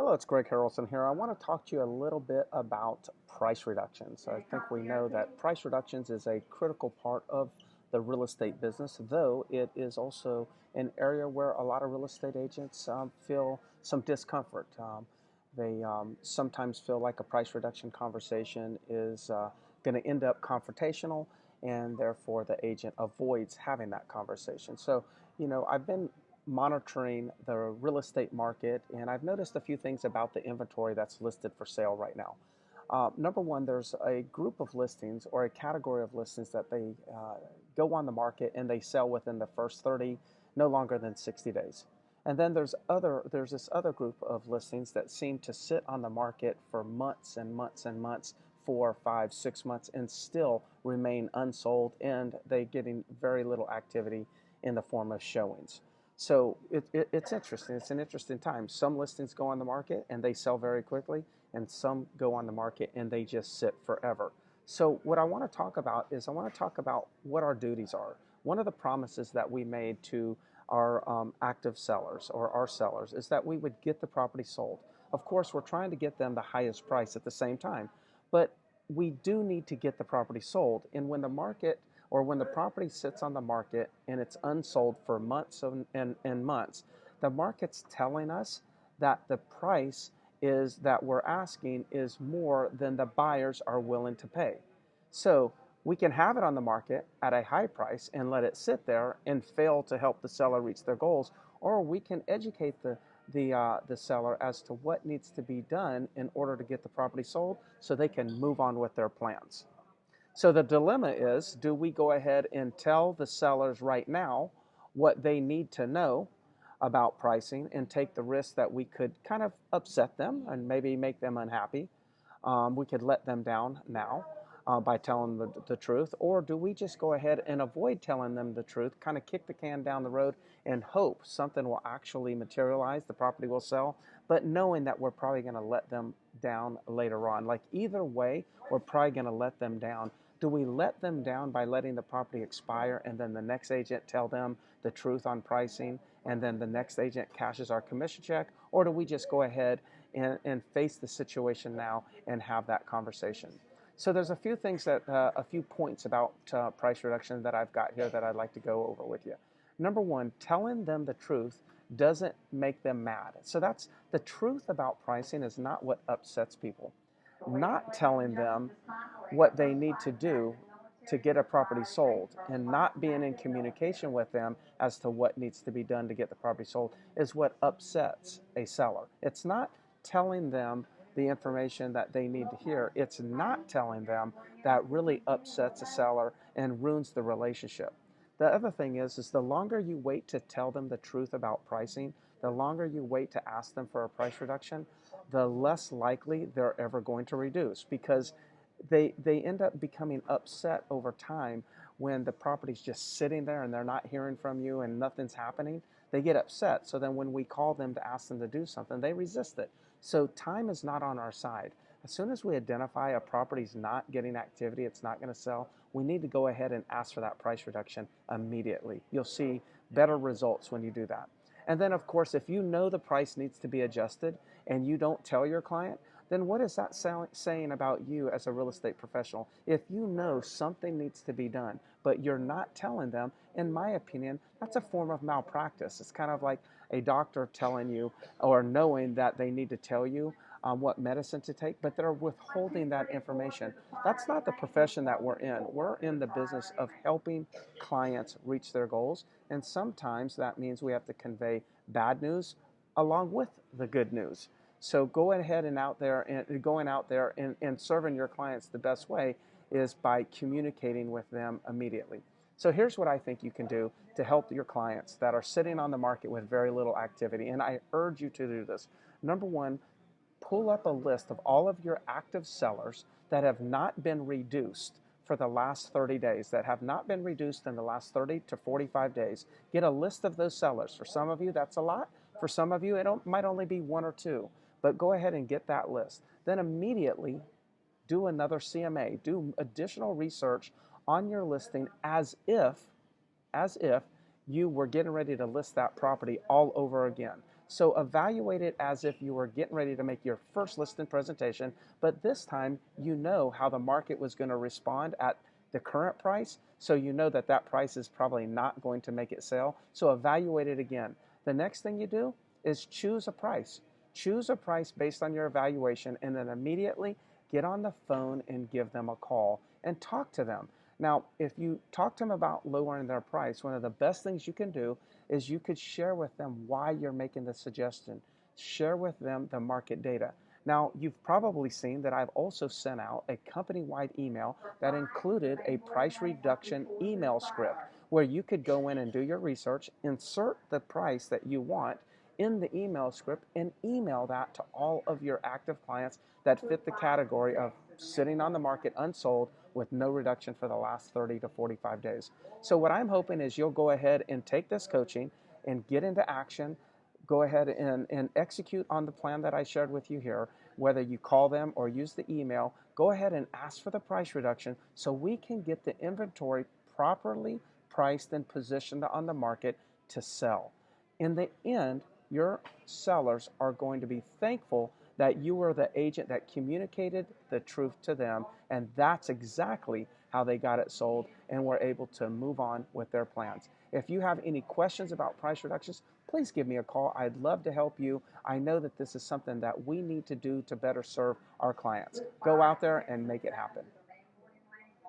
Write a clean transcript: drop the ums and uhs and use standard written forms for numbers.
Hello, it's Greg Harrelson here. I want to talk to you a little bit about price reductions. I think we know that price reductions is a critical part of the real estate business, though it is also an area where a lot of real estate agents feel some discomfort. They sometimes feel like a price reduction conversation is going to end up confrontational, and therefore the agent avoids having that conversation. So, I've been monitoring the real estate market, and I've noticed a few things about the inventory that's listed for sale right now. Number one, there's a group of listings or a category of listings that they go on the market and they sell within the first 30, no longer than 60 days. And then there's this other group of listings that seem to sit on the market for months and months and months, 4, 5, 6 months, and still remain unsold, and they're getting very little activity in the form of showings. So it's interesting. It's an interesting time. Some listings go on the market and they sell very quickly, and some go on the market and they just sit forever. So what I want to talk about is I want to talk about what our duties are. One of the promises that we made to our active sellers or our sellers is that we would get the property sold. Of course, we're trying to get them the highest price at the same time, but we do need to get the property sold. And when the market or when the property sits on the market and it's unsold for months and months, the market's telling us that the price is that we're asking is more than the buyers are willing to pay. So we can have it on the market at a high price and let it sit there and fail to help the seller reach their goals, or we can educate the seller as to what needs to be done in order to get the property sold so they can move on with their plans. So the dilemma is, do we go ahead and tell the sellers right now what they need to know about pricing and take the risk that we could kind of upset them and maybe make them unhappy? We could let them down now by telling the truth, or do we just go ahead and avoid telling them the truth, kind of kick the can down the road and hope something will actually materialize, the property will sell, but knowing that we're probably going to let them down later on. Like either way, we're probably going to let them down. Do we let them down by letting the property expire and then the next agent tell them the truth on pricing and then the next agent cashes our commission check? Or do we just go ahead and face the situation now and have that conversation? So there's a few things a few points about price reduction that I've got here that I'd like to go over with you. Number one, telling them the truth doesn't make them mad. So that's the truth about pricing is not what upsets people. Not telling them what they need to do to get a property sold and not being in communication with them as to what needs to be done to get the property sold is what upsets a seller. It's not telling them the information that they need to hear. It's not telling them that really upsets a seller and ruins the relationship. The other thing is the longer you wait to tell them the truth about pricing, the longer you wait to ask them for a price reduction, the less likely they're ever going to reduce, because they end up becoming upset over time when the property's just sitting there and they're not hearing from you and nothing's happening. They get upset. So then when we call them to ask them to do something, they resist it. So time is not on our side. As soon as we identify a property's not getting activity, it's not going to sell, we need to go ahead and ask for that price reduction immediately. You'll see better results when you do that. And then, of course, if you know the price needs to be adjusted and you don't tell your client, then what is that saying about you as a real estate professional? If you know something needs to be done, but you're not telling them, in my opinion, that's a form of malpractice. It's kind of like a doctor telling you or knowing that they need to tell you what medicine to take, but they're withholding that information. That's not the profession that we're in. We're in the business of helping clients reach their goals, and sometimes that means we have to convey bad news along with the good news. So going ahead and going out there and serving your clients the best way is by communicating with them immediately. So here's what I think you can do to help your clients that are sitting on the market with very little activity, and I urge you to do this. Number one, pull up a list of all of your active sellers that have not been reduced for the last 30 days, that have not been reduced in the last 30 to 45 days. Get a list of those sellers. For some of you, that's a lot. For some of you, might only be one or two. But go ahead and get that list. Then immediately do another CMA. Do additional research on your listing as if you were getting ready to list that property all over again. So evaluate it as if you were getting ready to make your first listing presentation, but this time you know how the market was going to respond at the current price, so you know that that price is probably not going to make it sell. So evaluate it again. The next thing you do is choose a price. Choose a price based on your evaluation, and then immediately get on the phone and give them a call and talk to them. Now, if you talk to them about lowering their price, one of the best things you can do is you could share with them why you're making the suggestion. Share with them the market data. Now, you've probably seen that I've also sent out a company-wide email that included a price reduction email script where you could go in and do your research, insert the price that you want in the email script, and email that to all of your active clients that fit the category of sitting on the market unsold with no reduction for the last 30 to 45 days. So what I'm hoping is you'll go ahead and take this coaching and get into action. Go ahead and execute on the plan that I shared with you here. Whether you call them or use the email, go ahead and ask for the price reduction so we can get the inventory properly priced and positioned on the market to sell. In the end, your sellers are going to be thankful that you were the agent that communicated the truth to them, and that's exactly how they got it sold and were able to move on with their plans. If you have any questions about price reductions, please give me a call. I'd love to help you. I know that this is something that we need to do to better serve our clients. Go out there and make it happen.